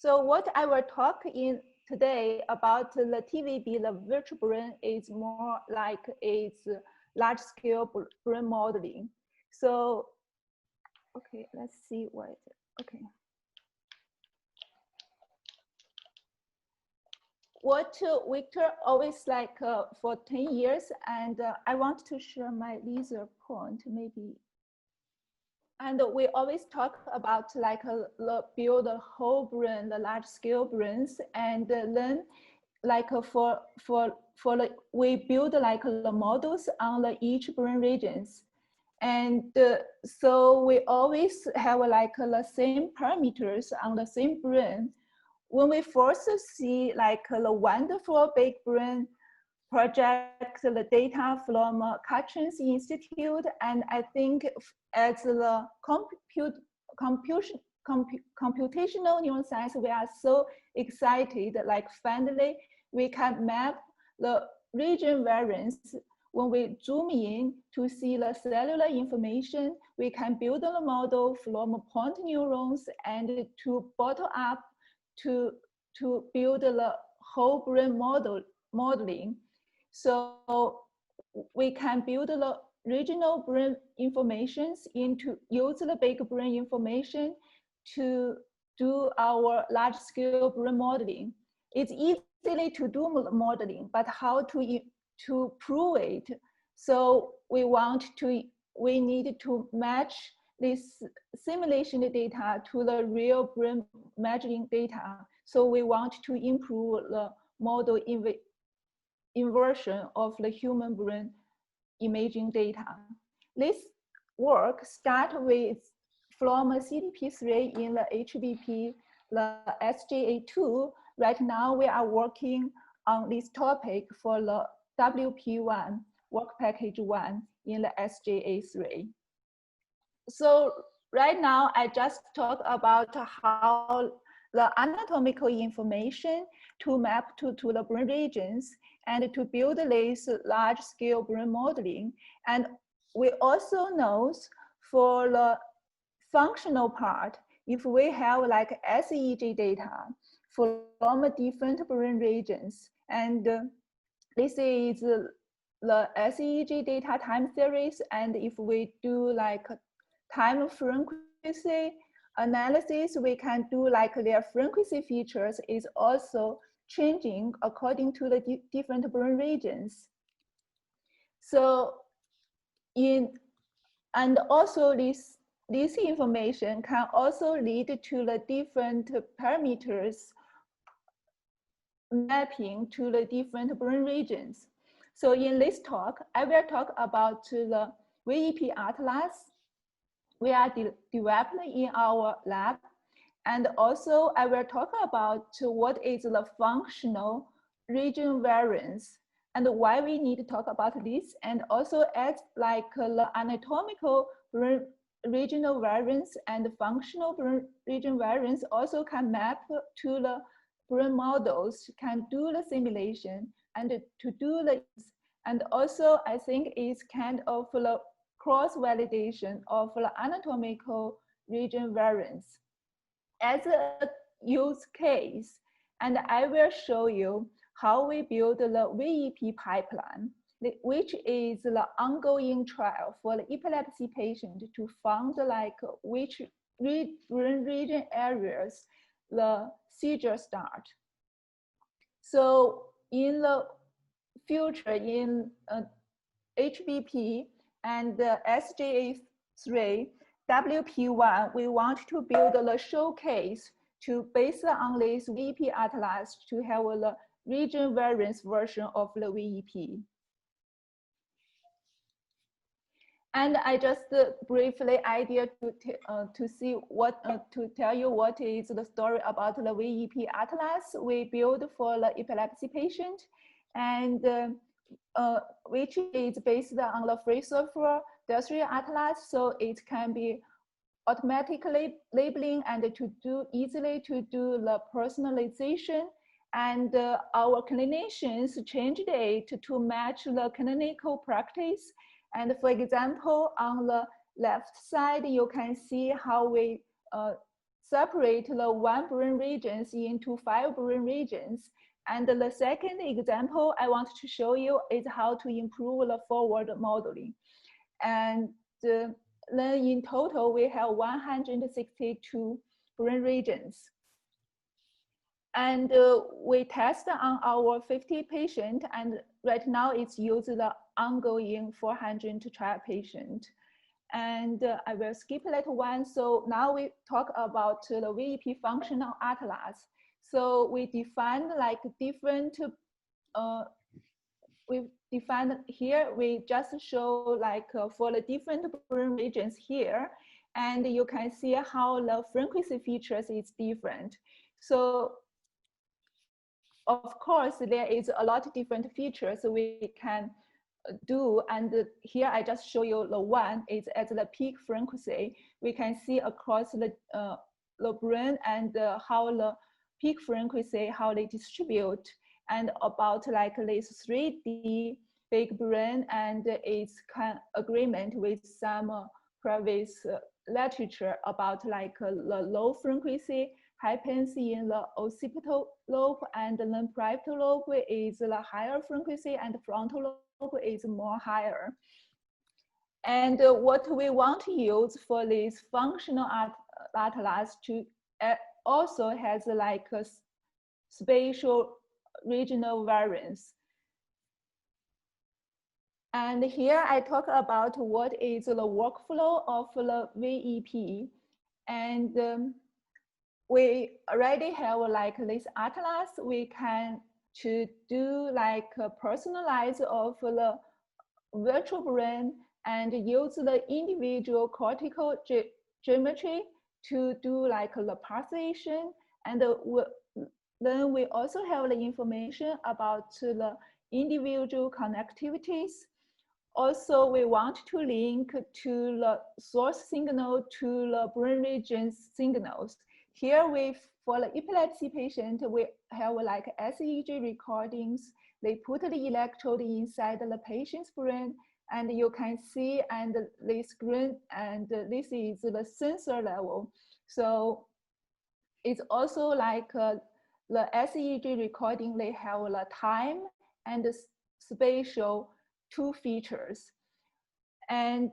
So what I will talk in today about the TVB, the virtual brain, is more like it's large-scale brain modeling. So, okay, let's see what, okay. What Victor always like for 10 years, and I want to share my laser point maybe. And we always talk about like build a whole brain, the large scale brains, and then like we build like the models on each brain regions. And so we always have like the same parameters on the same brain. When we first see like the wonderful big brain project, the data from Katrin's Institute, and I think as the computational neuroscience, we are so excited, like finally we can map the region variance. When we zoom in to see the cellular information, we can build a model from point neurons and to bottom up to build the whole brain modeling. So we can build the regional brain informations into use the big brain information to do our large scale brain modeling. It's easily to do modeling, but how to prove it? So we need to match this simulation data to the real brain measuring data. So we want to improve the model inversion of the human brain imaging data. This work starts with from CDP3 in the HBP, the SJA2. Right now we are working on this topic for the WP1, work package 1 in the SJA3. So right now I just talk about how the anatomical information to map to the brain regions and to build this large-scale brain modeling. And we also know for the functional part, if we have like SEEG data from different brain regions, and this is the SEEG data time series, and if we do like time frequency analysis, we can do like their frequency features is also changing according to the different brain regions. So and also this information can also lead to the different parameters mapping to the different brain regions. So in this talk, I will talk about the VEP atlas we are developing in our lab. And also I will talk about what is the functional region variance and why we need to talk about this. And also as like the anatomical regional variance and functional region variance also can map to the brain models, can do the simulation and to do the, and also I think it's kind of the cross-validation of the anatomical region variance as a use case. And I will show you how we build the VEP pipeline, which is the ongoing trial for the epilepsy patient to find like which brain region areas the seizure start. So in the future, in HBP and SJA3, WP1, we want to build the showcase to based on this VEP atlas to have the region variance version of the VEP. And I just briefly idea to see what to tell you what is the story about the VEP atlas we built for the epilepsy patient, and which is based on the free software tertiary atlas, so it can be automatically labeling and to do easily to do the personalization. And our clinicians changed it to match the clinical practice. And for example, on the left side, you can see how we separate the one brain regions into 5 brain regions. And the second example I want to show you is how to improve the forward modeling. And then in total, we have 162 brain regions. And we test on our 50 patients, and right now it's used the ongoing 400 trial patient. And I will skip that one. So now we talk about the VEP functional atlas. So we defined like different, we defined here, we just show like for the different brain regions here, and you can see how the frequency features is different. So of course, there is a lot of different features we can do, and here I just show you the one is at the peak frequency. We can see across the brain and how the peak frequency, how they distribute, and about like this 3D big brain, and its agreement with some previous literature about like the low frequency happens in the occipital lobe, and then parietal lobe is the higher frequency, and frontal lobe is more higher. And what we want to use for this functional atlas to also has like a spatial regional variance. And here I talk about what is the workflow of the VEP. And we already have like this atlas. We can to do like a personalize of the virtual brain and use the individual cortical geometry to do like the parsation. And then we also have the information about the individual connectivities. Also, we want to link to the source signal to the brain region signals. Here, for the epilepsy patient, we have like SEEG recordings. They put the electrode inside the patient's brain, and you can see, and this green, and this is the sensor level. So it's also like the SEEG recording, they have the time and the spatial two features. And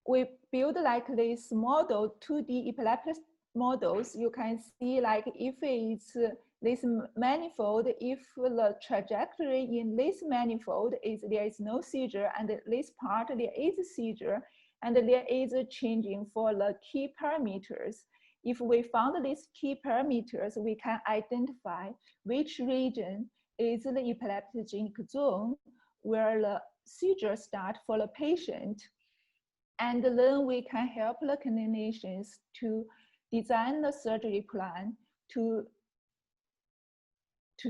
we build like this model, 2D epileptic models. You can see like if it's this manifold, if the trajectory in this manifold is there is no seizure, and this part there is a seizure, and there is a changing for the key parameters. If we found these key parameters, we can identify which region is the epileptogenic zone where the seizure start for the patient. And then we can help the clinicians to design the surgery plan to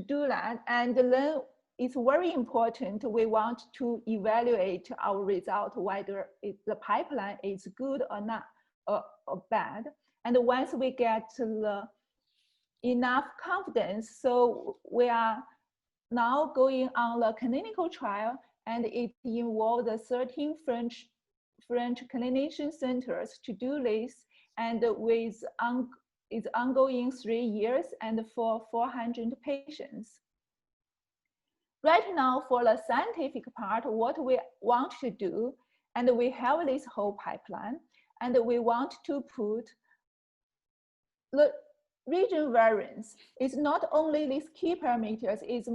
do that. And then it's very important, we want to evaluate our result, whether the pipeline is good or not, or bad. And once we get the enough confidence, so we are now going on the clinical trial, and it involved 13 French clinician centers to do this, and with it's ongoing 3 years and for 400 patients. Right now, for the scientific part, what we want to do, and we have this whole pipeline, and we want to put the region variance. It's not only these key parameters, it's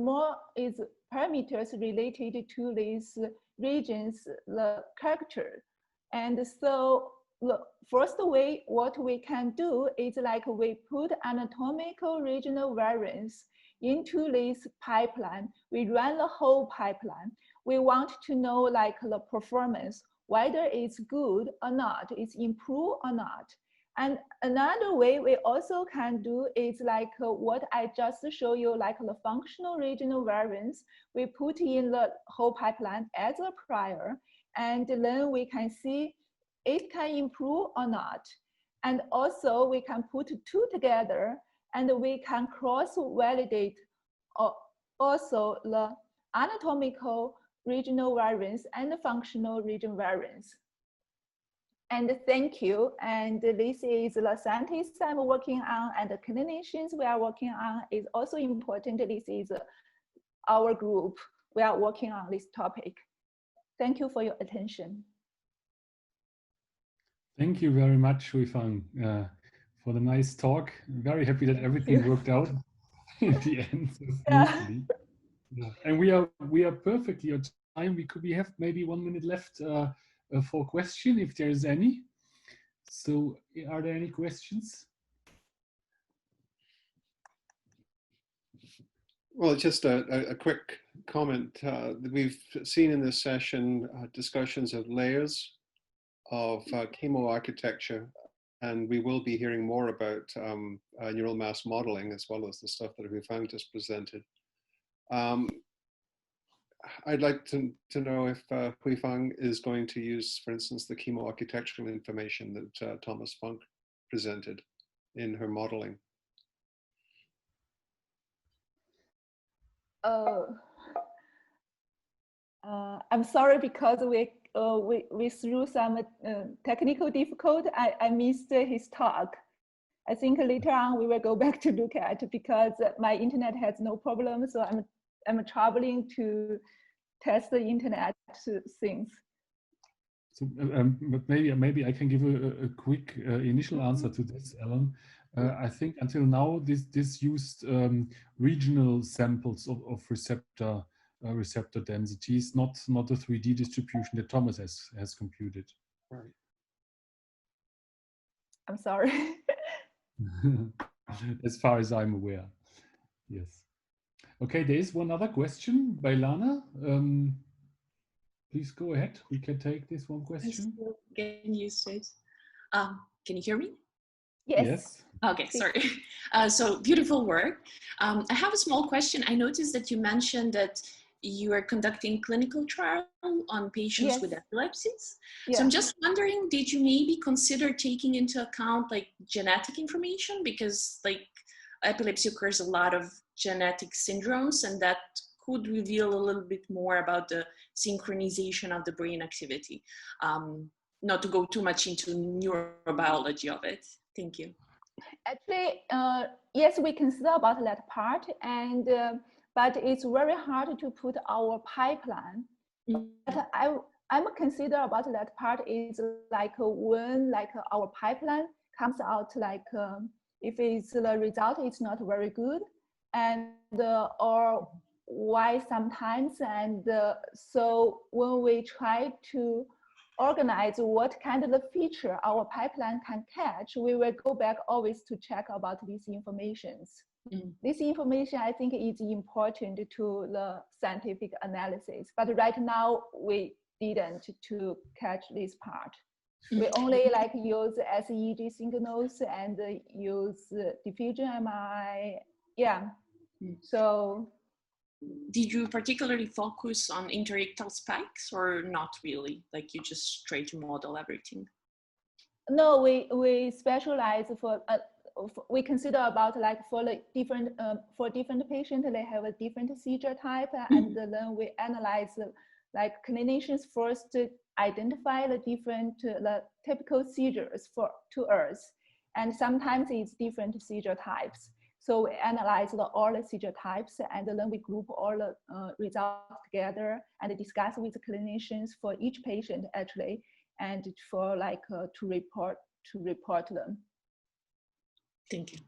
parameters related to these regions, the character. And so the first way, what we can do is like we put anatomical regional variance into this pipeline. We run the whole pipeline. We want to know like the performance, whether it's good or not, it's improved or not. And another way we also can do is like what I just show you, like the functional regional variance. We put in the whole pipeline as a prior, and then we can see it can improve or not. And also we can put two together, and we can cross-validate also the anatomical regional variance and the functional region variance. And thank you. And this is the scientists I'm working on, and the clinicians we are working on is also important. This is our group. We are working on this topic. Thank you for your attention. Thank you very much, Huifang, for the nice talk. I'm very happy that everything worked out in the end so smoothly. Yeah. And we are perfectly on time. We have maybe 1 minute left for question, if there is any. So, are there any questions? Well, just a quick comment. We've seen in this session discussions of layers of chemo architecture, and we will be hearing more about neural mass modeling as well as the stuff that Huifang just presented. I'd like to know if Huifang is going to use, for instance, the chemo architectural information that Thomas Funk presented in her modeling. I'm sorry, because we through some technical difficulty, I missed his talk. I think later on we will go back to look at it, because my internet has no problem, so I'm traveling to test the internet things. So, but maybe I can give a quick initial answer to this, Ellen. I think until now this used regional samples of receptor densities, not a 3D distribution that Thomas has computed. Right. I'm sorry. As far as I'm aware, yes. Okay, there is one other question by Lana. Please go ahead. We can take this one question. I'm still getting used to it. Can you hear me? Yes. Okay, sorry. So beautiful work. I have a small question. I noticed that you mentioned that you are conducting clinical trial on patients with epilepsies. So I'm just wondering, did you maybe consider taking into account like genetic information? Because like epilepsy occurs a lot of genetic syndromes, and that could reveal a little bit more about the synchronization of the brain activity. Not to go too much into neurobiology of it. Thank you. Actually, yes, we consider about that part, and but it's very hard to put our pipeline. But I'm consider about that part is like when like our pipeline comes out, like if it's the result is not very good, and or why sometimes, and so when we try to organize what kind of the feature our pipeline can catch, we will go back always to check about these informations. This information, I think, is important to the scientific analysis, but right now we didn't to catch this part. We only like use SEEG signals and use diffusion MRI. Yeah. So did you particularly focus on interictal spikes or not really? Like you just try to model everything? No, we specialize for, we consider about like for the different, for different patients, they have a different seizure type, and then we analyze, like clinicians first identify the different, the typical seizures to us. And sometimes it's different seizure types. So we analyze all the seizure types, and then we group all the results together and discuss with the clinicians for each patient actually, and for like to report them. Thank you.